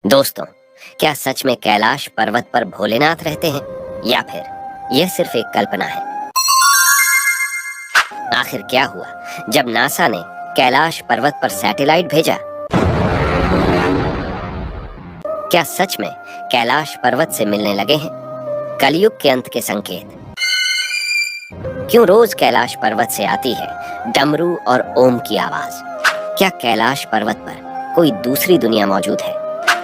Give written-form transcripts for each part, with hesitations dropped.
दोस्तों, क्या सच में कैलाश पर्वत पर भोलेनाथ रहते हैं या फिर यह सिर्फ एक कल्पना है? आखिर क्या हुआ जब नासा ने कैलाश पर्वत पर सैटेलाइट भेजा? क्या सच में कैलाश पर्वत से मिलने लगे हैं कलयुग के अंत के संकेत? क्यों रोज कैलाश पर्वत से आती है डमरू और ओम की आवाज? क्या कैलाश पर्वत पर कोई दूसरी दुनिया मौजूद है?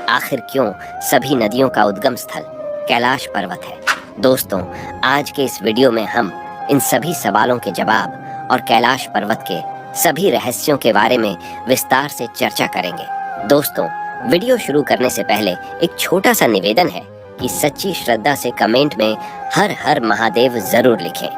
आखिर क्यों सभी नदियों का उद्गम स्थल कैलाश पर्वत है? दोस्तों, आज के इस वीडियो में हम इन सभी सवालों के जवाब और कैलाश पर्वत के सभी रहस्यों के बारे में विस्तार से चर्चा करेंगे। दोस्तों, वीडियो शुरू करने से पहले एक छोटा सा निवेदन है कि सच्ची श्रद्धा से कमेंट में हर हर महादेव जरूर लिखें।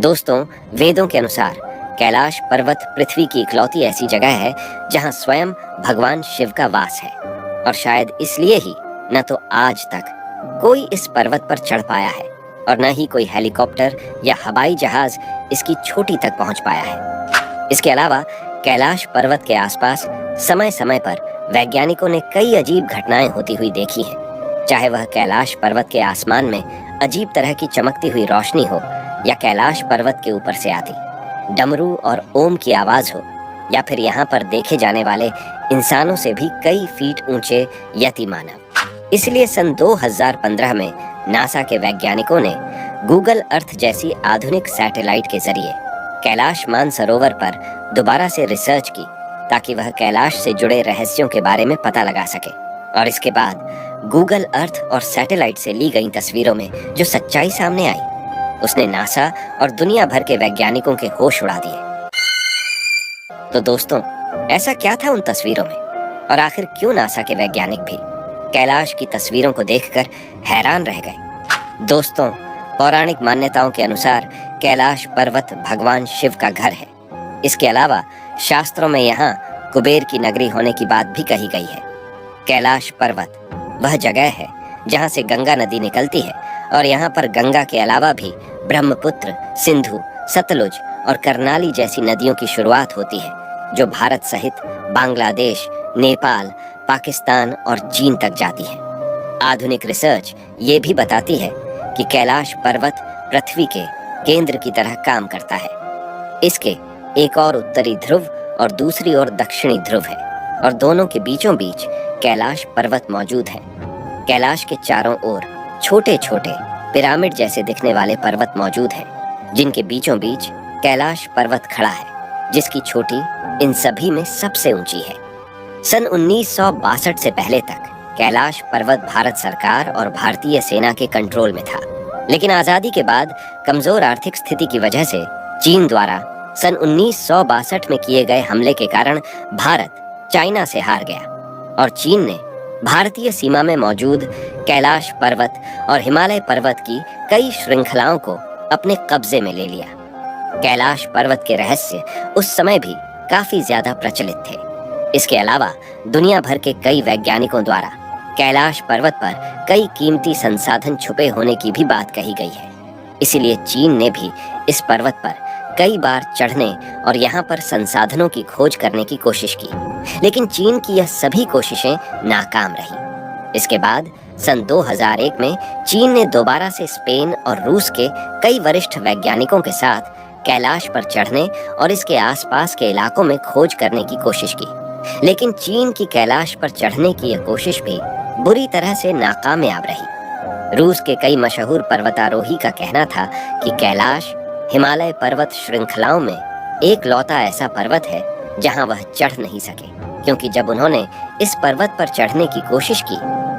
दोस्तों, वेदों के अनुसार कैलाश पर्वत पृथ्वी की इकलौती ऐसी जगह है जहां स्वयं भगवान शिव का वास है, और शायद इसलिए ही न तो आज तक कोई इस पर्वत पर चढ़ पाया है और न ही कोई हेलीकॉप्टर या हवाई जहाज इसकी चोटी तक पहुंच पाया है। इसके अलावा कैलाश पर्वत के आसपास समय समय पर वैज्ञानिकों ने कई अजीब घटनाएं होती हुई देखी हैं, चाहे वह कैलाश पर्वत के आसमान में अजीब तरह की चमकती हुई रोशनी हो, या कैलाश पर्वत के ऊपर से आती डमरू और ओम की आवाज हो, या फिर यहाँ पर देखे जाने वाले इंसानों से भी कई फीट ऊंचे यति मानव। इसलिए सन 2015 में नासा के वैज्ञानिकों ने गूगल अर्थ जैसी आधुनिक सैटेलाइट के जरिए कैलाश मानसरोवर पर दोबारा से रिसर्च की, ताकि वह कैलाश से जुड़े रहस्यों के बारे में पता लगा सके। और इसके बाद गूगल अर्थ और सैटेलाइट से ली गई तस्वीरों में जो सच्चाई सामने आई, उसने नासा और दुनिया भर के वैज्ञानिकों के होश उड़ा दिए। तो दोस्तों, ऐसा क्या था उन तस्वीरों में, और आखिर क्यों नासा के वैज्ञानिक भी कैलाश की तस्वीरों को देखकर हैरान रह गए? दोस्तों, पौराणिक मान्यताओं के अनुसार कैलाश पर्वत भगवान शिव का घर है। इसके अलावा शास्त्रों में यहाँ कुबेर की नगरी होने की बात भी कही गई है। कैलाश पर्वत वह जगह है जहाँ से गंगा नदी निकलती है, और यहाँ पर गंगा के अलावा भी ब्रह्मपुत्र, सिंधु, सतलुज और करनाली जैसी नदियों की शुरुआत होती है, जो भारत सहित बांग्लादेश, नेपाल, पाकिस्तान और चीन तक जाती है। आधुनिक रिसर्च ये भी बताती है कि कैलाश पर्वत पृथ्वी के केंद्र की तरह काम करता है। इसके एक और उत्तरी ध्रुव और दूसरी ओर दक्षिणी ध्रुव है, और दोनों के बीचों बीच कैलाश पर्वत मौजूद है। कैलाश के चारों ओर छोटे छोटे पिरामिड जैसे दिखने वाले पर्वत मौजूद हैं, जिनके बीचों बीच कैलाश पर्वत खड़ा है, जिसकी चोटी इन सभी में सबसे ऊंची है। सन 1962 से पहले तक कैलाश पर्वत भारत सरकार और भारतीय सेना के कंट्रोल में था, लेकिन आजादी के बाद कमजोर आर्थिक स्थिति की वजह से चीन द्वारा सन 1962 में किए गए हमले के कारण भारत चाइना से हार गया, और चीन ने भारतीय सीमा में मौजूद कैलाश पर्वत और हिमालय पर्वत की कई श्रृंखलाओं को अपने कब्जे में ले लिया। कैलाश पर्वत के रहस्य उस समय भी काफी ज्यादा प्रचलित थे। इसके अलावा दुनिया भर के कई वैज्ञानिकों द्वारा कैलाश पर्वत पर कई कीमती संसाधन छुपे होने की भी बात कही गई है। इसीलिए चीन ने भी इस पर्वत पर कई बार चढ़ने और यहाँ पर संसाधनों की खोज करने की कोशिश की, लेकिन चीन की यह सभी कोशिशें नाकाम रही। इसके बाद सन 2001 में चीन ने दोबारा से स्पेन और रूस के कई वरिष्ठ वैज्ञानिकों के साथ कैलाश पर चढ़ने और इसके आसपास के इलाकों में खोज करने की कोशिश की, लेकिन चीन की कैलाश पर चढ़ने की यह कोशिश भी बुरी तरह से नाकामयाब रही। रूस के कई मशहूर पर्वतारोही का कहना था कि कैलाश हिमालय पर्वत श्रृंखलाओं में एक लौता ऐसा पर्वत है जहां वह चढ़ नहीं सके, क्योंकि जब उन्होंने इस पर्वत पर चढ़ने की कोशिश की,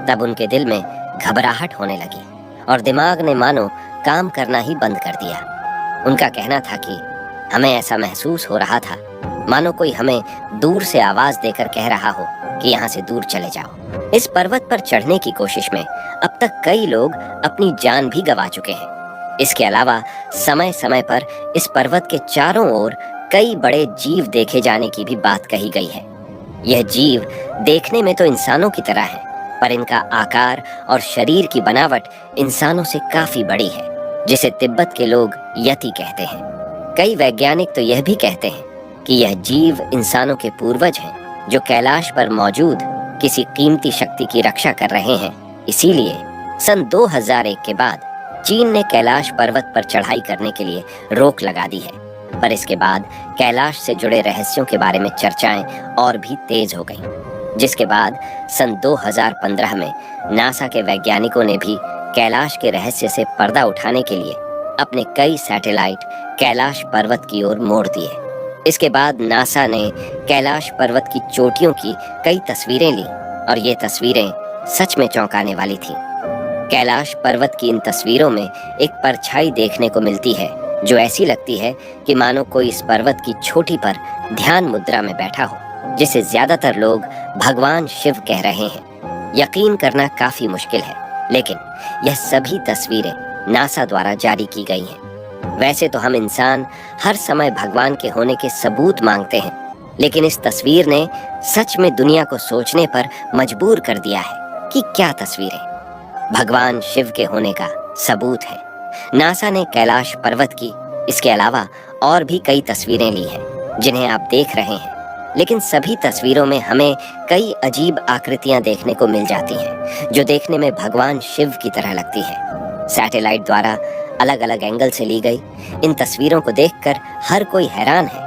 तब उनके दिल में घबराहट होने लगी और दिमाग ने मानो काम करना ही बंद कर दिया। उनका कहना था कि हमें ऐसा महसूस हो रहा था मानो कोई हमें दूर से आवाज देकर कह रहा हो कि यहाँ से दूर चले जाओ। इस पर्वत पर चढ़ने की कोशिश में अब तक कई लोग अपनी जान भी गंवा चुके हैं। इसके अलावा समय समय पर इस पर्वत के चारों ओर कई बड़े जीव देखे जाने की भी बात कही गई है। यह जीव देखने में तो इंसानों की तरह है, पर इनका आकार और शरीर की बनावट इंसानों से काफी बड़ी है, जिसे तिब्बत के लोग यति कहते हैं। कई वैज्ञानिक तो यह भी कहते हैं कि यह जीव इंसानों के पूर्वज हैं जो कैलाश पर मौजूद किसी कीमती शक्ति की रक्षा कर रहे हैं। इसीलिए सन 2001 के बाद चीन ने कैलाश पर्वत पर चढ़ाई करने के लिए रोक लगा दी है। पर इसके बाद कैलाश से जुड़े रहस्यों के बारे में चर्चाएं और भी तेज हो गईं, जिसके बाद सन 2015 में नासा के वैज्ञानिकों ने भी कैलाश के रहस्य से पर्दा उठाने के लिए अपने कई सैटेलाइट कैलाश पर्वत की ओर मोड़ दिए। इसके बाद नासा ने कैलाश पर्वत की चोटियों की कई तस्वीरें ली और ये तस्वीरें सच में चौंकाने वाली थी। कैलाश पर्वत की इन तस्वीरों में एक परछाई देखने को मिलती है जो ऐसी लगती है कि मानो कोई इस पर्वत की चोटी पर ध्यान मुद्रा में बैठा हो, जिसे ज्यादातर लोग भगवान शिव कह रहे हैं। यकीन करना काफी मुश्किल है, लेकिन यह सभी तस्वीरें नासा द्वारा जारी की गई हैं। वैसे तो हम इंसान हर समय भगवान के होने के सबूत मांगते हैं, लेकिन इस तस्वीर ने सच में दुनिया को सोचने पर मजबूर कर दिया है कि क्या तस्वीरें भगवान शिव के होने का सबूत है। नासा ने कैलाश पर्वत की इसके अलावा और भी कई तस्वीरें ली हैं जिन्हें आप देख रहे हैं, लेकिन सभी तस्वीरों में हमें कई अजीब आकृतियां देखने को मिल जाती हैं जो देखने में भगवान शिव की तरह लगती है। सैटेलाइट द्वारा अलग अलग एंगल से ली गई इन तस्वीरों को देखकर हर कोई हैरान है,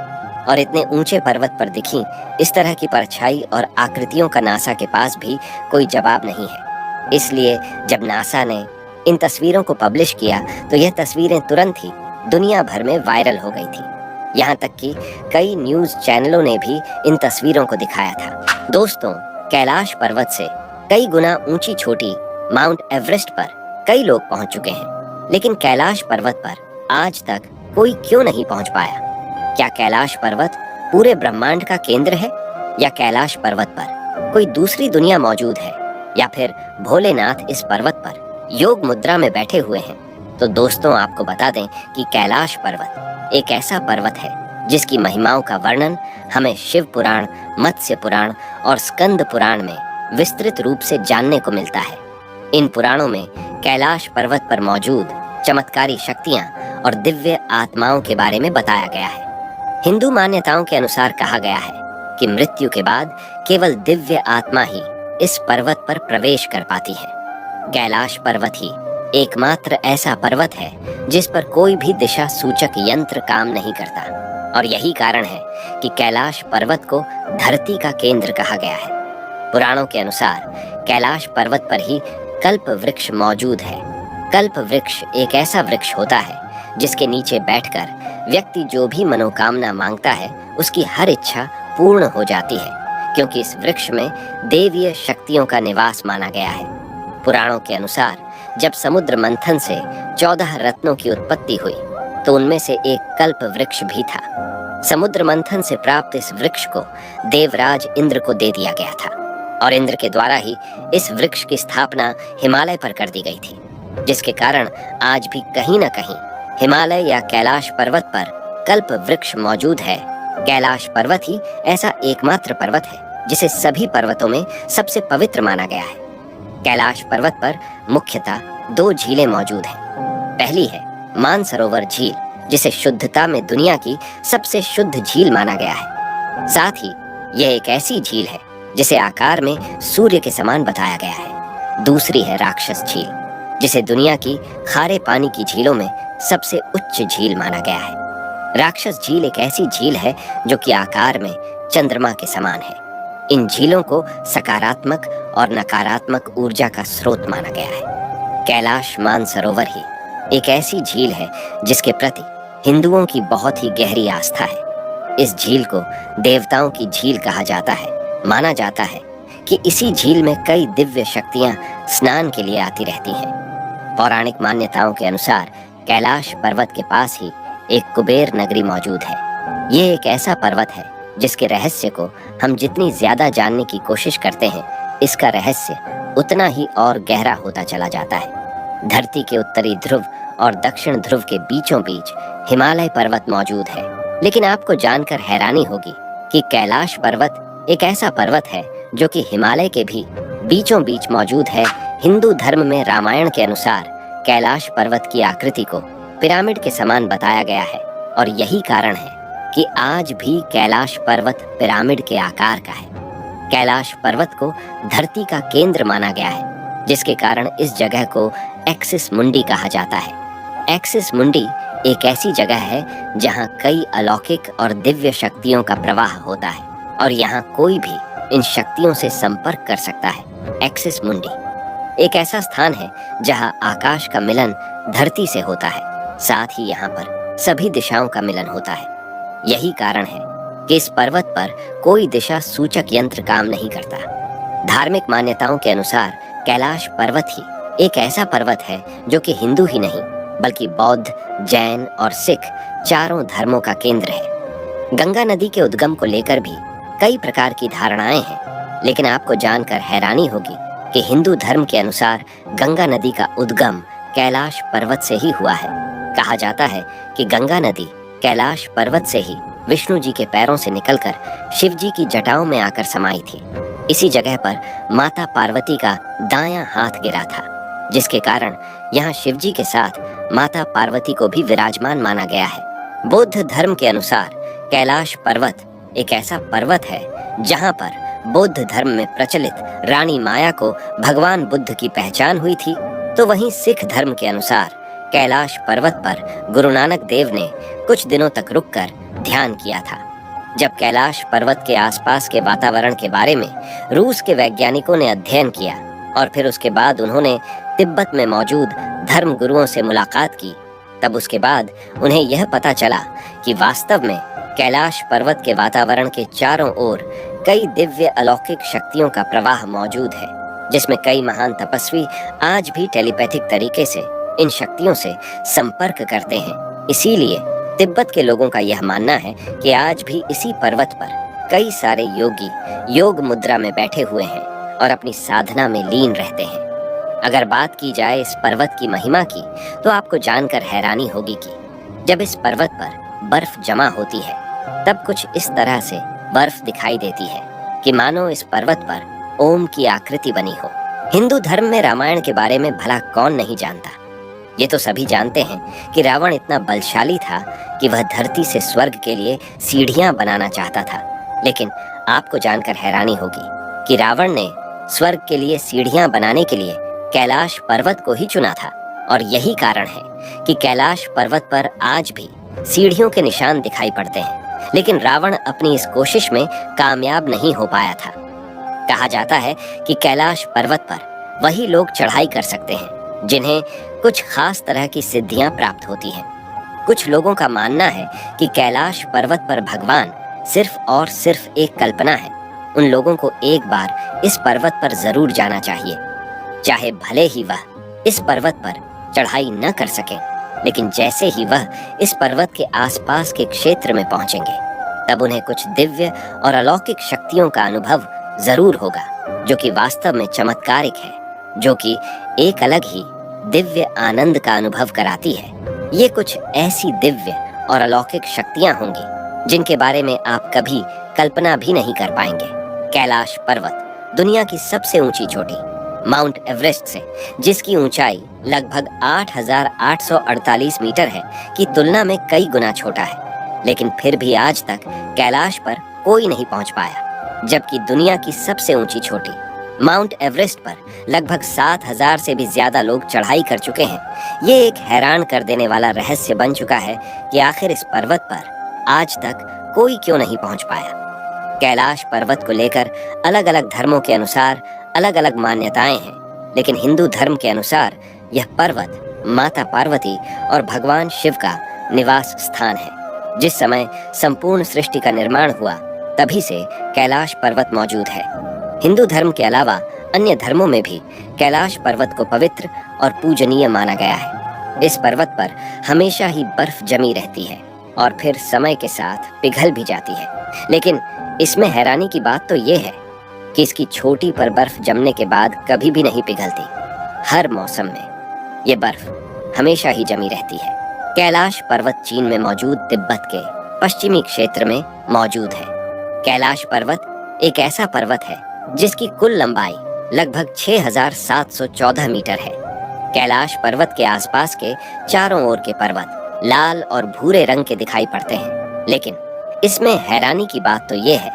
और इतने ऊंचे पर्वत पर दिखी इस तरह की परछाई और आकृतियों का नासा के पास भी कोई जवाब नहीं है। इसलिए जब नासा ने इन तस्वीरों को पब्लिश किया तो यह तस्वीरें तुरंत ही दुनिया भर में वायरल हो गई थी। यहाँ तक कि कई न्यूज चैनलों ने भी इन तस्वीरों को दिखाया था। दोस्तों, कैलाश पर्वत से कई गुना ऊंची छोटी माउंट एवरेस्ट पर कई लोग पहुंच चुके हैं, लेकिन कैलाश पर्वत पर आज तक कोई क्यों नहीं पहुंच पाया? क्या कैलाश पर्वत पूरे ब्रह्मांड का केंद्र है, या कैलाश पर्वत पर कोई दूसरी दुनिया मौजूद है, या फिर भोलेनाथ इस पर्वत पर योग मुद्रा में बैठे हुए हैं? तो दोस्तों, आपको बता दें कि कैलाश पर्वत एक ऐसा पर्वत है जिसकी महिमाओं का वर्णन हमें शिव पुराण, मत्स्य पुराण और स्कंद पुराण में विस्तृत रूप से जानने को मिलता है। इन पुराणों में कैलाश पर्वत पर मौजूद चमत्कारी शक्तियां और दिव्य आत्माओं के बारे में बताया गया है। हिंदू मान्यताओं के अनुसार कहा गया है कि मृत्यु के बाद केवल दिव्य आत्मा ही इस पर्वत पर प्रवेश कर पाती है। कैलाश पर्वत ही एकमात्र ऐसा पर्वत है जिस पर कोई भी दिशा सूचक यंत्र काम नहीं करता, और यही कारण है कि कैलाश पर्वत को धरती का केंद्र कहा गया है। पुराणों के अनुसार कैलाश पर्वत पर ही कल्प वृक्ष मौजूद है। कल्प वृक्ष एक ऐसा वृक्ष होता है जिसके नीचे बैठकर व्यक्ति जो भी मनोकामना मांगता है उसकी हर इच्छा पूर्ण हो जाती है, क्योंकि इस वृक्ष में देवीय शक्तियों का निवास माना गया है। पुराणों के अनुसार जब समुद्र मंथन से 14 रत्नों की उत्पत्ति हुई तो उनमें से एक कल्प वृक्ष भी था। समुद्र मंथन से प्राप्त इस वृक्ष को देवराज इंद्र को दे दिया गया था, और इंद्र के द्वारा ही इस वृक्ष की स्थापना हिमालय पर कर दी गई थी, जिसके कारण आज भी कहीं न कहीं हिमालय या कैलाश पर्वत पर कल्प वृक्ष मौजूद है। कैलाश पर्वत ही ऐसा एकमात्र पर्वत है जिसे सभी पर्वतों में सबसे पवित्र माना गया है। कैलाश पर्वत पर मुख्यतः 2 झीलें मौजूद हैं। पहली है मानसरोवर झील, जिसे शुद्धता में दुनिया की सबसे शुद्ध झील माना गया है। साथ ही यह एक ऐसी झील है जिसे आकार में सूर्य के समान बताया गया है। दूसरी है राक्षस झील, जिसे दुनिया की खारे पानी की झीलों में सबसे उच्च झील माना गया है। राक्षस झील एक ऐसी झील है जो कि आकार में चंद्रमा के समान है। इन झीलों को सकारात्मक और नकारात्मक ऊर्जा का स्रोत माना गया है। कैलाश मानसरोवर ही एक ऐसी झील है जिसके प्रति हिंदुओं की बहुत ही गहरी आस्था है। इस झील को देवताओं की झील कहा जाता है। माना जाता है कि इसी झील में कई दिव्य शक्तियां स्नान के लिए आती रहती हैं। पौराणिक मान्यताओं के अनुसार कैलाश पर्वत के पास ही एक कुबेर नगरी मौजूद है। ये एक ऐसा पर्वत है जिसके रहस्य को हम जितनी ज्यादा जानने की कोशिश करते हैं, इसका रहस्य उतना ही और गहरा होता चला जाता है। धरती के उत्तरी ध्रुव और दक्षिण ध्रुव के बीचों बीच हिमालय पर्वत मौजूद है, लेकिन आपको जानकर हैरानी होगी कि कैलाश पर्वत एक ऐसा पर्वत है जो कि हिमालय के भी बीचों बीच मौजूद है। हिंदू धर्म में रामायण के अनुसार कैलाश पर्वत की आकृति को पिरामिड के समान बताया गया है, और यही कारण है कि आज भी कैलाश पर्वत पिरामिड के आकार का है। कैलाश पर्वत को धरती का केंद्र माना गया है, जिसके कारण इस जगह को एक्सिस मुंडी कहा जाता है। एक्सिस मुंडी एक ऐसी जगह है जहां कई अलौकिक और दिव्य शक्तियों का प्रवाह होता है और यहाँ कोई भी इन शक्तियों से संपर्क कर सकता है। एक्सिस मुंडी एक ऐसा स्थान है जहां आकाश का मिलन धरती से होता है, साथ ही यहाँ पर सभी दिशाओं का मिलन होता है। यही कारण है कि इस पर्वत पर कोई दिशा सूचक यंत्र काम नहीं करता। धार्मिक मान्यताओं के अनुसार कैलाश पर्वत ही एक ऐसा पर्वत है जो कि हिंदू ही नहीं बल्कि बौद्ध, जैन और सिख चारों धर्मों का केंद्र है। गंगा नदी के उद्गम को लेकर भी कई प्रकार की धारणाएं हैं, लेकिन आपको जानकर हैरानी होगी कि हिंदू धर्म के अनुसार गंगा नदी का उद्गम कैलाश पर्वत से ही हुआ है। कहा जाता है कि गंगा नदी कैलाश पर्वत से ही विष्णु जी के पैरों से निकलकर शिव जी की जटाओं में आकर समाई थी। इसी जगह पर माता पार्वती का दायां हाथ गिरा था, जिसके कारण यहाँ शिव जी के साथ माता पार्वती को भी विराजमान माना गया है। बौद्ध धर्म के अनुसार कैलाश पर्वत एक ऐसा पर्वत है जहाँ पर बौद्ध धर्म में प्रचलित रानी माया को भगवान बुद्ध की पहचान हुई थी। तो वहीं सिख धर्म के अनुसार कैलाश पर्वत पर गुरु नानक देव ने कुछ दिनों तक रुककर ध्यान किया था। जब कैलाश पर्वत के आसपास के वातावरण के बारे में रूस के वैज्ञानिकों ने अध्ययन किया और फिर उसके बाद उन्होंने तिब्बत में मौजूद धर्म गुरुओं से मुलाकात की, तब उसके बाद उन्हें यह पता चला कि वास्तव में कैलाश पर्वत के वातावरण के चारों ओर कई दिव्य अलौकिक शक्तियों का प्रवाह मौजूद है, जिसमें कई महान तपस्वी आज भी टेलीपैथिक तरीके से इन शक्तियों से संपर्क करते हैं। इसीलिए तिब्बत के लोगों का यह मानना है कि आज भी इसी पर्वत पर कई सारे योगी योग मुद्रा में बैठे हुए हैं और अपनी साधना में लीन रहते हैं। अगर बात की जाए इस पर्वत की महिमा की, तो आपको जानकर हैरानी होगी कि जब इस पर्वत पर बर्फ जमा होती है तब कुछ इस तरह से बर्फ दिखाई देती है कि मानो इस पर्वत पर ओम की आकृति बनी हो। हिंदू धर्म में रामायण के बारे में भला कौन नहीं जानता। ये तो सभी जानते हैं कि रावण इतना बलशाली था कि वह धरती से स्वर्ग के लिए सीढ़ियां बनाना चाहता था, लेकिन आपको जानकर हैरानी होगी कि रावण ने स्वर्ग के लिए सीढ़ियां बनाने के लिए कैलाश पर्वत को ही चुना था। और यही कारण है कि कैलाश पर्वत पर आज भी सीढ़ियों के निशान दिखाई पड़ते हैं, लेकिन रावण अपनी इस कोशिश में कामयाब नहीं हो पाया था। कहा जाता है कि कैलाश पर्वत पर वही लोग चढ़ाई कर सकते हैं जिन्हें कुछ खास तरह की सिद्धियां प्राप्त होती हैं। कुछ लोगों का मानना है कि कैलाश पर्वत पर भगवान सिर्फ और सिर्फ एक कल्पना है। उन लोगों को एक बार इस पर्वत पर जरूर जाना चाहिए, चाहे भले ही वह इस पर्वत पर चढ़ाई न कर सके, लेकिन जैसे ही वह इस पर्वत के आसपास के क्षेत्र में पहुंचेंगे तब उन्हें कुछ दिव्य और अलौकिक शक्तियों का अनुभव जरूर होगा, जो कि वास्तव में चमत्कारिक है, जो कि एक अलग ही दिव्य आनंद का अनुभव कराती है। ये कुछ ऐसी दिव्य और अलौकिक शक्तियां होंगी जिनके बारे में आप कभी कल्पना भी नहीं कर पाएंगे। कैलाश पर्वत दुनिया की सबसे ऊंची चोटी माउंट एवरेस्ट से, जिसकी ऊंचाई लगभग 8,848 मीटर है, की तुलना में कई गुना छोटा है, लेकिन फिर भी आज तक कैलाश पर कोई नहीं पहुंच पाया। जबकि दुनिया की सबसे ऊंची चोटी माउंट एवरेस्ट पर लगभग 7,000 से भी ज्यादा लोग चढ़ाई कर चुके हैं। ये एक हैरान कर देने वाला रहस्य बन चुका है कि आखिर इस पर्वत पर आज तक कोई क्यों नहीं पहुंच पाया। कैलाश पर्वत को लेकर अलग अलग धर्मों के अनुसार अलग अलग मान्यताएं हैं, लेकिन हिंदू धर्म के अनुसार यह पर्वत माता पार्वती और भगवान शिव का निवास स्थान है। जिस समय संपूर्ण सृष्टि का निर्माण हुआ तभी से कैलाश पर्वत मौजूद है। हिंदू धर्म के अलावा अन्य धर्मों में भी कैलाश पर्वत को पवित्र और पूजनीय माना गया है। इस पर्वत पर हमेशा ही बर्फ जमी रहती है और फिर समय के साथ पिघल भी जाती है, लेकिन इसमें हैरानी की बात तो ये है कि इसकी चोटी पर बर्फ जमने के बाद कभी भी नहीं पिघलती। हर मौसम में ये बर्फ हमेशा ही जमी रहती है। कैलाश पर्वत चीन में मौजूद तिब्बत के पश्चिमी क्षेत्र में मौजूद है। कैलाश पर्वत एक ऐसा पर्वत है जिसकी कुल लंबाई लगभग 6,714 मीटर है। कैलाश पर्वत के आसपास के चारों ओर के पर्वत लाल और भूरे रंग के दिखाई पड़ते हैं, लेकिन इसमें हैरानी की बात तो ये है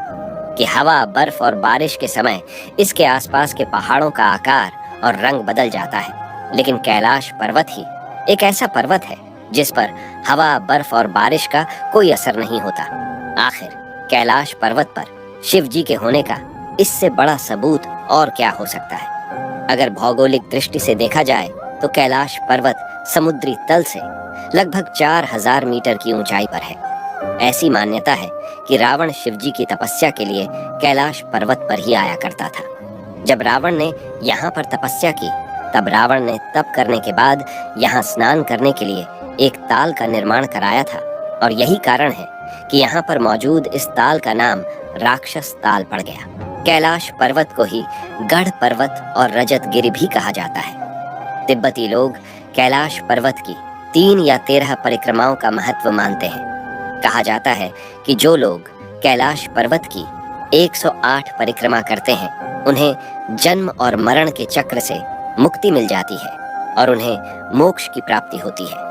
कि हवा, बर्फ और बारिश के समय इसके आसपास के पहाड़ों का आकार और रंग बदल जाता है, लेकिन कैलाश पर्वत ही एक ऐसा पर्वत है जिस पर हवा, बर्फ और बारिश का कोई असर नहीं होता। आखिर कैलाश पर्वत पर शिव जी के होने का इससे बड़ा सबूत और क्या हो सकता है। अगर भौगोलिक दृष्टि से देखा जाए तो कैलाश पर्वत समुद्री तल से लगभग 4000 मीटर की ऊंचाई पर है। ऐसी मान्यता है कि रावण शिव जी की तपस्या के लिए कैलाश पर्वत पर ही आया करता था। जब रावण ने यहाँ पर तपस्या की, तब रावण ने तप करने के बाद यहाँ स्नान करने के लिए एक ताल का निर्माण कराया था, और यही कारण है कि यहाँ पर मौजूद इस ताल का नाम राक्षस ताल पड़ गया। कैलाश पर्वत को ही गढ़ पर्वत और रजत गिरि भी कहा जाता है। तिब्बती लोग कैलाश पर्वत की 3 या 13 परिक्रमाओं का महत्व मानते हैं। कहा जाता है कि जो लोग कैलाश पर्वत की 108 परिक्रमा करते हैं, उन्हें जन्म और मरण के चक्र से मुक्ति मिल जाती है और उन्हें मोक्ष की प्राप्ति होती है।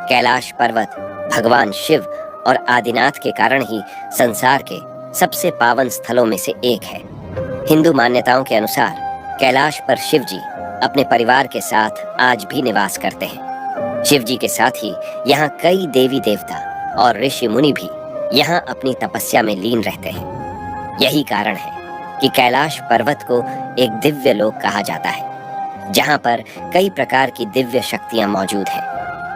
कैलाश पर्वत भगवान शिव और आदिनाथ के कारण ही संसार के सबसे पावन स्थलों में से एक है। हिंदू मान्यताओं के अनुसार कैलाश पर शिव जी अपने परिवार के साथ आज भी निवास करते हैं। शिव जी के साथ ही यहाँ कई देवी देवता और ऋषि मुनि भी यहाँ अपनी तपस्या में लीन रहते हैं। यही कारण है कि कैलाश पर्वत को एक दिव्य लोक कहा जाता है, जहाँ पर कई प्रकार की दिव्य शक्तियाँ मौजूद हैं।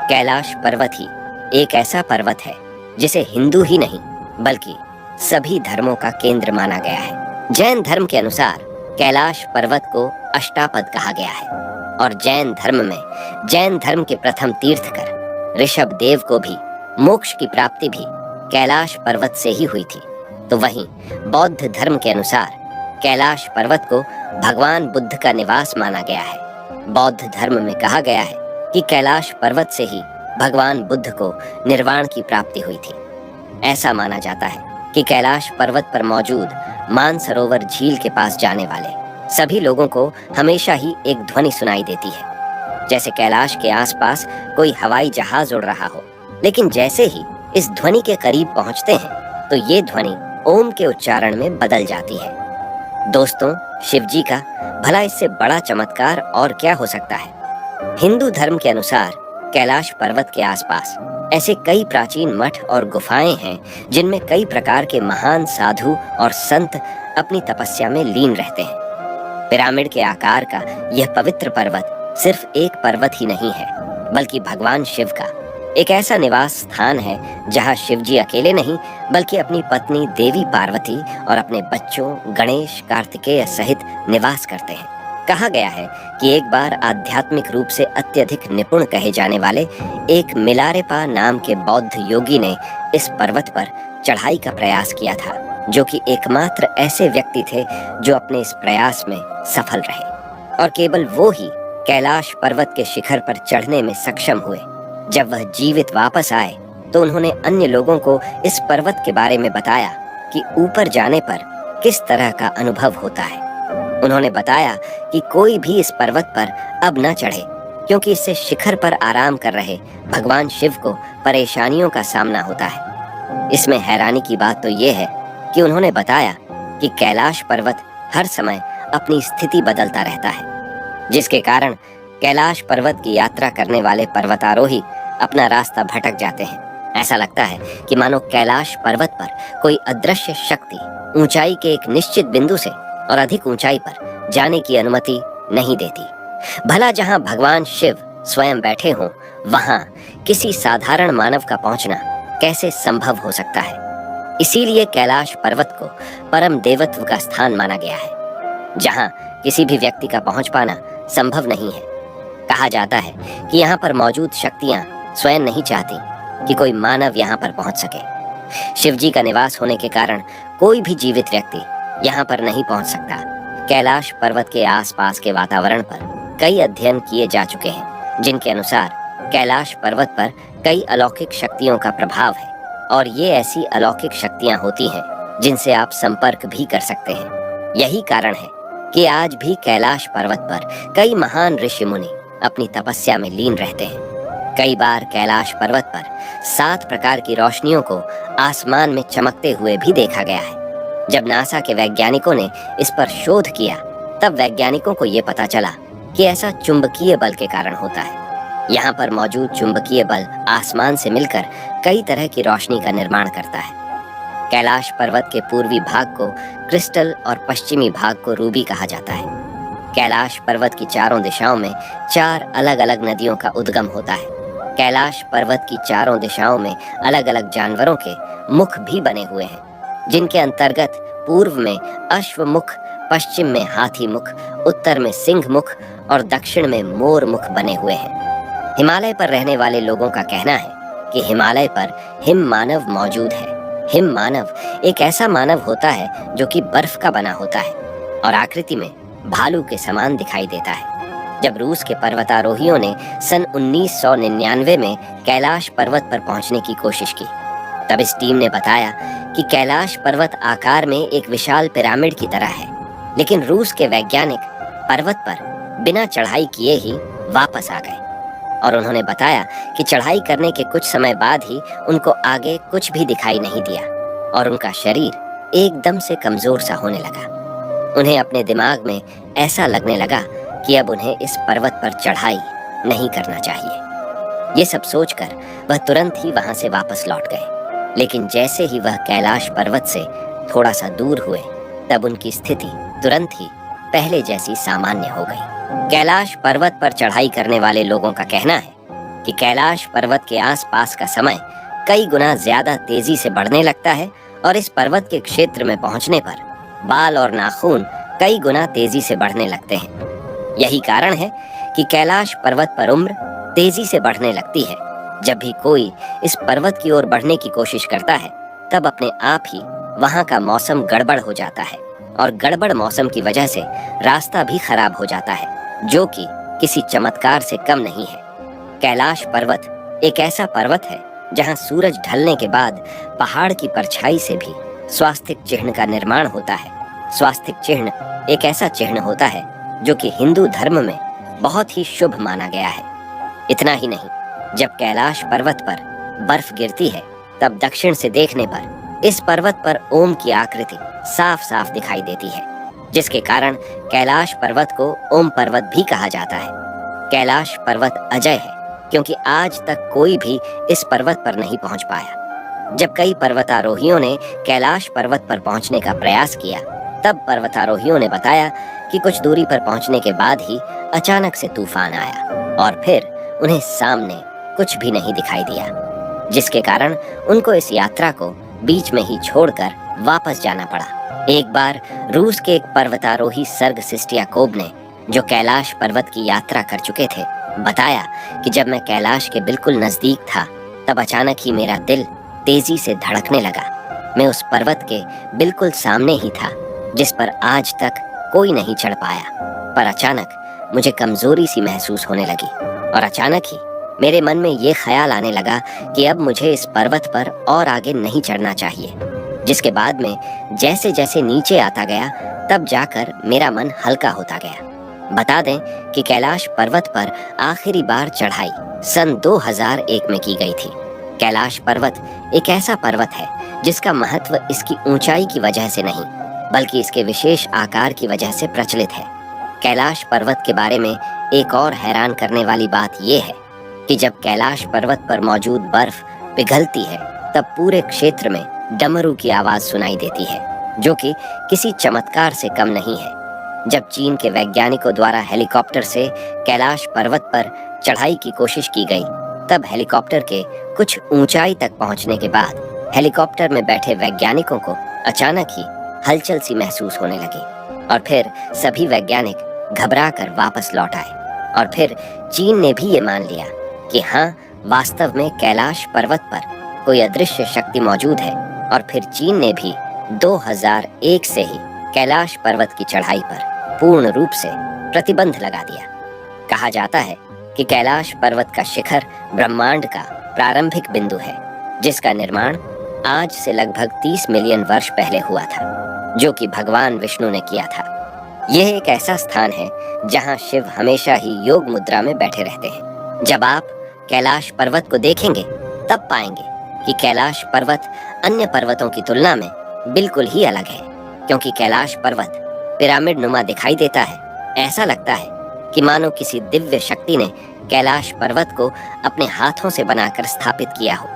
कैलाश पर्वत ही एक ऐसा पर्वत है जिसे हिंदू ही नहीं बल्कि सभी धर्मों का केंद्र माना गया है। जैन धर्म के अनुसार कैलाश पर्वत को अष्टापद कहा गया है, और जैन धर्म में जैन धर्म के प्रथम तीर्थकर ऋषभ देव को भी मोक्ष की प्राप्ति भी कैलाश पर्वत से ही हुई थी। तो वहीं बौद्ध धर्म के अनुसार कैलाश पर्वत को भगवान बुद्ध का निवास माना गया है। बौद्ध धर्म में कहा गया है कि कैलाश पर्वत से ही भगवान बुद्ध को निर्वाण की प्राप्ति हुई थी। ऐसा माना जाता है कि कैलाश पर्वत पर मौजूद मानसरोवर झील के पास जाने वाले सभी लोगों को हमेशा ही एक ध्वनि सुनाई देती है, जैसे कैलाश के आसपास कोई हवाई जहाज उड़ रहा हो। लेकिन जैसे ही इस ध्वनि के करीब पहुंचते हैं तो ये ध्वनि ओम के उच्चारण में बदल जाती है। दोस्तों, शिव जी का भला इससे बड़ा चमत्कार और क्या हो सकता है। हिंदू धर्म के अनुसार कैलाश पर्वत के आसपास ऐसे कई प्राचीन मठ और गुफाएं हैं जिनमें कई प्रकार के महान साधु और संत अपनी तपस्या में लीन रहते हैं। पिरामिड के आकार का यह पवित्र पर्वत सिर्फ एक पर्वत ही नहीं है, बल्कि भगवान शिव का एक ऐसा निवास स्थान है जहां शिव जी अकेले नहीं बल्कि अपनी पत्नी देवी पार्वती और अपने बच्चों गणेश, कार्तिकेय सहित निवास करते हैं। कहा गया है कि एक बार आध्यात्मिक रूप से अत्यधिक निपुण कहे जाने वाले एक मिलारेपा नाम के बौद्ध योगी ने इस पर्वत पर चढ़ाई का प्रयास किया था, जो कि एकमात्र ऐसे व्यक्ति थे जो अपने इस प्रयास में सफल रहे, और केवल वो ही कैलाश पर्वत के शिखर पर चढ़ने में सक्षम हुए। जब वह जीवित वापस आए तो उन्होंने अन्य लोगों को इस पर्वत के बारे में बताया कि ऊपर जाने पर किस तरह का अनुभव होता है। उन्होंने बताया कि कोई भी इस पर्वत पर अब न चढ़े, क्योंकि इससे शिखर पर आराम कर रहे भगवान शिव को परेशानियों का सामना होता है। इसमें हैरानी की बात तो ये है कि उन्होंने बताया कि कैलाश पर्वत हर समय अपनी स्थिति बदलता रहता है, जिसके कारण कैलाश पर्वत की यात्रा करने वाले पर्वतारोही अपना रास्ता भटक जाते हैं। ऐसा लगता है कि मानो कैलाश पर्वत पर कोई अदृश्य शक्ति ऊंचाई के एक निश्चित बिंदु से और अधिक ऊंचाई पर जाने की अनुमति नहीं देती। भला जहां भगवान शिव स्वयं बैठे हों, वहां किसी साधारण मानव का पहुंचना कैसे संभव हो सकता है। इसीलिए कैलाश पर्वत को परम देवत्व का स्थान माना गया है, जहां किसी भी व्यक्ति का पहुंच पाना संभव नहीं है। कहा जाता है कि यहाँ पर मौजूद शक्तियां स्वयं नहीं चाहती कि कोई मानव यहाँ पर पहुंच सके। शिव जी का निवास होने के कारण कोई भी जीवित व्यक्ति यहाँ पर नहीं पहुंच सकता। कैलाश पर्वत के आसपास के वातावरण पर कई अध्ययन किए जा चुके हैं, जिनके अनुसार कैलाश पर्वत पर कई अलौकिक शक्तियों का प्रभाव है, और ये ऐसी अलौकिक शक्तियां होती हैं जिनसे आप संपर्क भी कर सकते हैं। यही कारण है कि आज भी कैलाश पर्वत पर कई महान ऋषि मुनि अपनी तपस्या में लीन रहते हैं। कई बार कैलाश पर्वत पर 7 प्रकार की रोशनियों को आसमान में चमकते हुए भी देखा गया है, जब नासा के वैज्ञानिकों ने इस पर शोध किया तब वैज्ञानिकों को ये पता चला कि ऐसा चुंबकीय बल के कारण होता है। यहाँ पर मौजूद चुंबकीय बल आसमान से मिलकर कई तरह की रोशनी का निर्माण करता है। कैलाश पर्वत के पूर्वी भाग को क्रिस्टल और पश्चिमी भाग को रूबी कहा जाता है। कैलाश पर्वत की चारों दिशाओं में 4 अलग-अलग नदियों का उद्गम होता है। कैलाश पर्वत की चारों दिशाओं में अलग-अलग जानवरों के मुख भी बने हुए हैं, जिनके अंतर्गत पूर्व में अश्वमुख, पश्चिम में हाथी मुख, उत्तर में सिंह मुख और दक्षिण में मोर मुख बने हुए हैं। हिमालय पर रहने वाले लोगों का कहना है कि हिमालय पर हिम मानव मौजूद है। हिम मानव एक ऐसा मानव होता है जो कि बर्फ का बना होता है और आकृति में भालू के समान दिखाई देता है। जब रूस के पर्वतारोहियों ने सन 1999 में कैलाश पर्वत पर पहुंचने की कोशिश की, तब इस टीम ने बताया कि कैलाश पर्वत आकार में एक विशाल पिरामिड की तरह है, लेकिन रूस के वैज्ञानिक पर्वत पर बिना चढ़ाई किए ही वापस आ गए और उन्होंने बताया कि चढ़ाई करने के कुछ समय बाद ही उनको आगे कुछ भी दिखाई नहीं दिया और उनका शरीर एकदम से कमजोर सा होने लगा। उन्हें अपने दिमाग में ऐसा लगने लगा कि अब उन्हें इस पर्वत पर चढ़ाई नहीं करना चाहिए। ये सब सोचकर वह तुरंत ही वहां से वापस लौट गए, लेकिन जैसे ही वह कैलाश पर्वत से थोड़ा सा दूर हुए तब उनकी स्थिति तुरंत ही पहले जैसी सामान्य हो गई। कैलाश पर्वत पर चढ़ाई करने वाले लोगों का कहना है कि कैलाश पर्वत के आसपास का समय कई गुना ज्यादा तेजी से बढ़ने लगता है और इस पर्वत के क्षेत्र में पहुंचने पर बाल और नाखून कई गुना तेजी से बढ़ने लगते हैं। यही कारण है कि कैलाश पर्वत पर उम्र तेजी से बढ़ने लगती है। जब भी कोई इस पर्वत की ओर बढ़ने की कोशिश करता है तब अपने आप ही वहां का मौसम गड़बड़ हो जाता है और गड़बड़ मौसम की वजह से रास्ता भी खराब हो जाता है, जो कि किसी चमत्कार से कम नहीं है। कैलाश पर्वत एक ऐसा पर्वत है जहां सूरज ढलने के बाद पहाड़ की परछाई से भी स्वास्तिक चिन्ह का निर्माण होता है। स्वास्तिक चिन्ह एक ऐसा चिन्ह होता है जो कि हिंदू धर्म में बहुत ही शुभ माना गया है। इतना ही नहीं, जब कैलाश पर्वत पर बर्फ गिरती है तब दक्षिण से देखने पर इस पर्वत पर ओम की आकृति साफ साफ दिखाई देती है, जिसके कारण कैलाश पर्वत को ओम पर्वत भी कहा जाता है। कैलाश पर्वत अजय है क्योंकि आज तक कोई भी इस पर्वत पर नहीं पहुंच पाया। जब कई पर्वतारोहियों ने कैलाश पर्वत पर पहुंचने का प्रयास किया तब पर्वतारोहियों ने बताया कि कुछ दूरी पर पहुंचने के बाद ही अचानक से तूफान आया और फिर उन्हें सामने कुछ भी नहीं दिखाई दिया, जिसके कारण उनको इस यात्रा को बीच में ही छोड़कर वापस जाना पड़ा। एक बार रूस के एक पर्वतारोही सर्ग सिस्टियाकोव ने, जो कैलाश पर्वत की यात्रा कर चुके थे, बताया कि जब मैं कैलाश के बिल्कुल नजदीक था तब अचानक ही मेरा दिल तेजी से धड़कने लगा। मैं उस पर्वत के बिल्कुल सामने ही था जिस पर आज तक कोई नहीं चढ़ पाया, पर अचानक मुझे कमजोरी सी महसूस होने लगी और अचानक ही मेरे मन में ये ख्याल आने लगा कि अब मुझे इस पर्वत पर और आगे नहीं चढ़ना चाहिए। जिसके बाद में जैसे जैसे नीचे आता गया तब जाकर मेरा मन हल्का होता गया। बता दें कि कैलाश पर्वत पर आखिरी बार चढ़ाई सन 2001 में की गई थी। कैलाश पर्वत एक ऐसा पर्वत है जिसका महत्व इसकी ऊंचाई की वजह से नहीं बल्कि इसके विशेष आकार की वजह से प्रचलित है। कैलाश पर्वत के बारे में एक और हैरान करने वाली बात यह है कि जब कैलाश पर्वत पर मौजूद बर्फ पिघलती है तब पूरे क्षेत्र में डमरू की आवाज सुनाई देती है, जो कि किसी चमत्कार से कम नहीं है। जब चीन के वैज्ञानिकों द्वारा हेलीकॉप्टर से कैलाश पर्वत पर चढ़ाई की कोशिश की गई तब हेलीकॉप्टर के कुछ ऊंचाई तक पहुंचने के बाद हेलीकॉप्टर में बैठे वैज्ञानिकों को अचानक ही हलचल सी महसूस होने लगी और फिर सभी वैज्ञानिक घबराकर वापस लौट आए और फिर चीन ने भी ये मान लिया कि हाँ, वास्तव में कैलाश पर्वत पर कोई अदृश्य शक्ति मौजूद है और फिर चीन ने भी 2001 से ही कैलाश पर्वत की चढ़ाई पर पूर्ण रूप से प्रतिबंध लगा दिया। कहा जाता है कि कैलाश पर्वत का शिखर ब्रह्मांड का प्रारंभिक बिंदु है, जिसका निर्माण आज से लगभग 30 मिलियन वर्ष पहले हुआ था, जो कि भगवान विष्णु ने किया था। यह एक ऐसा स्थान है जहां शिव हमेशा ही योग मुद्रा में बैठे रहते हैं। जब आप कैलाश पर्वत को देखेंगे तब पाएंगे कि कैलाश पर्वत अन्य पर्वतों की तुलना में बिल्कुल ही अलग है। क्योंकि कैलाश पर्वत पिरामिड नुमा दिखाई देता है। ऐसा लगता है कि मानो किसी दिव्य शक्ति ने कैलाश पर्वत को अपने हाथों से बनाकर स्थापित किया हो।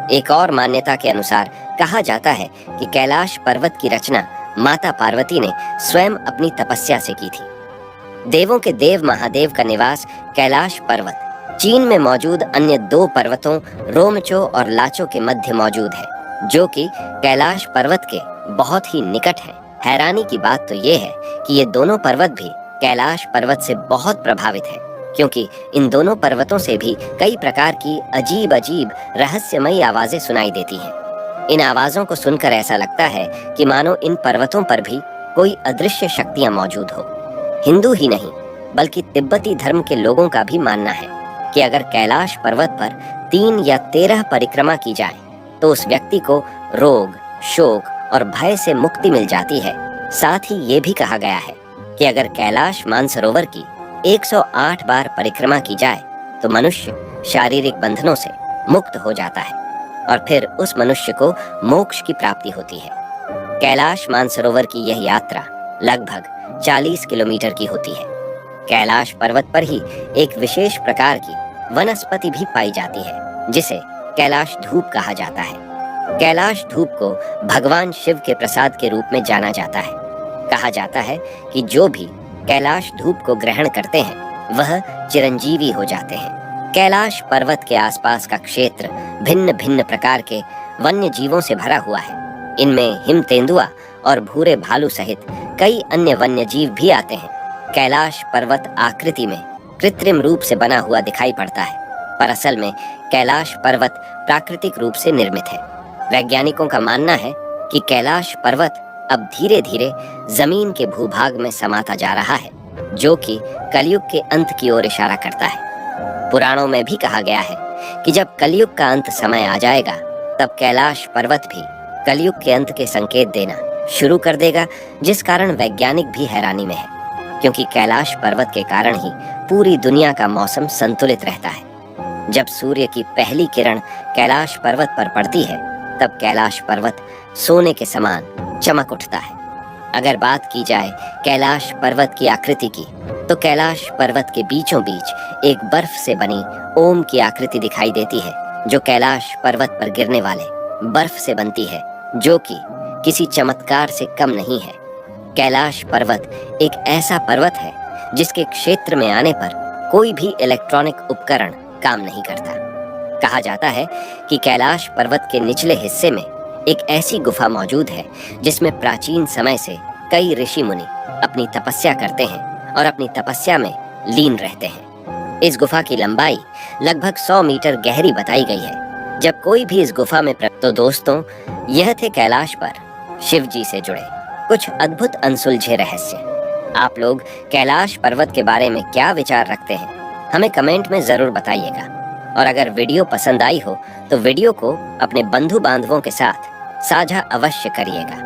एक और मान्यता के अनुसार कहा जाता है कि कैलाश पर्वत की रचना माता पार्वती ने स्वयं अपनी तपस्या से की थी। देवों के देव महादेव का निवास कैलाश पर्वत चीन में मौजूद अन्य 2 पर्वतों रोमचो और लाचो के मध्य मौजूद है, जो कि कैलाश पर्वत के बहुत ही निकट है। हैरानी की बात तो ये है कि ये दोनों पर्वत भी कैलाश पर्वत से बहुत प्रभावित है, क्योंकि इन दोनों पर्वतों से भी कई प्रकार की अजीब अजीब रहस्यमयी आवाजें सुनाई देती हैं। इन आवाजों को सुनकर ऐसा लगता है कि मानो इन पर्वतों पर भी कोई अदृश्य शक्तियां मौजूद हो। हिंदू ही नहीं बल्कि तिब्बती धर्म के लोगों का भी मानना है कि अगर कैलाश पर्वत पर 3 या 13 परिक्रमा की जाए तो उस व्यक्ति को रोग, शोक और भय से मुक्ति मिल जाती है। साथ ही ये भी कहा गया है कि अगर कैलाश मानसरोवर की 108 बार परिक्रमा की जाए तो मनुष्य शारीरिक बंधनों से मुक्त हो जाता है और फिर उस मनुष्य को मोक्ष की प्राप्ति होती है। कैलाश मानसरोवर की यह यात्रा लगभग 40 किलोमीटर की होती है। कैलाश पर्वत पर ही एक विशेष प्रकार की वनस्पति भी पाई जाती है, जिसे कैलाश धूप कहा जाता है। कैलाश धूप को भगवान शिव के प्रसाद के रूप में जाना जाता है। कहा जाता है कि जो भी कैलाश धूप को ग्रहण करते हैं वह चिरंजीवी हो जाते हैं। कैलाश पर्वत के आसपास का क्षेत्र भिन्न भिन्न प्रकार के वन्य जीवों से भरा हुआ है। इनमें हिम तेंदुआ और भूरे भालू सहित कई अन्य वन्य जीव भी आते हैं। कैलाश पर्वत आकृति में कृत्रिम रूप से बना हुआ दिखाई पड़ता है, पर असल में कैलाश पर्वत प्राकृतिक रूप से निर्मित है। वैज्ञानिकों का मानना है कि कैलाश पर्वत अब धीरे धीरे जमीन के भूभाग में समाता जा रहा है, जो कि कलयुग के अंत की ओर इशारा करता है। पुराणों में भी कहा गया है कि जब कलयुग का अंत समय आ जाएगा तब कैलाश पर्वत भी कलयुग के अंत के संकेत देना शुरू कर देगा, जिस कारण वैज्ञानिक भी हैरानी में है, क्योंकि कैलाश पर्वत के कारण ही पूरी दुनिया का मौसम संतुलित रहता है। जब सूर्य की पहली किरण कैलाश पर्वत पर पड़ती है तब कैलाश पर्वत सोने के समान चमक उठता है। अगर बात की जाए कैलाश पर्वत की आकृति की, तो कैलाश पर्वत के बीचों बीच एक बर्फ से बनी ओम की आकृति दिखाई देती है, जो कैलाश पर्वत पर गिरने वाले बर्फ से बनती है, जो कि किसी चमत्कार से कम नहीं है। कैलाश पर्वत एक ऐसा पर्वत है जिसके क्षेत्र में आने पर कोई भी इलेक्ट्रॉनिक उपकरण काम नहीं करता। कहा जाता है कि कैलाश पर्वत के निचले हिस्से में एक ऐसी गुफा मौजूद है जिसमें प्राचीन समय से कई ऋषि मुनि अपनी तपस्या करते हैं और अपनी तपस्या में लीन रहते हैं। इस गुफा की लंबाई लगभग 100 मीटर गहरी बताई गई है। जब कोई भी इस गुफा में तो दोस्तों, यह थे कैलाश पर शिव जी से जुड़े कुछ अद्भुत अनसुलझे रहस्य। आप लोग कैलाश पर्वत के बारे में क्या विचार रखते हैं, हमें कमेंट में जरूर बताइएगा। और अगर वीडियो पसंद आई हो तो वीडियो को अपने बंधु बांधवों के साथ साझा अवश्य करिएगा।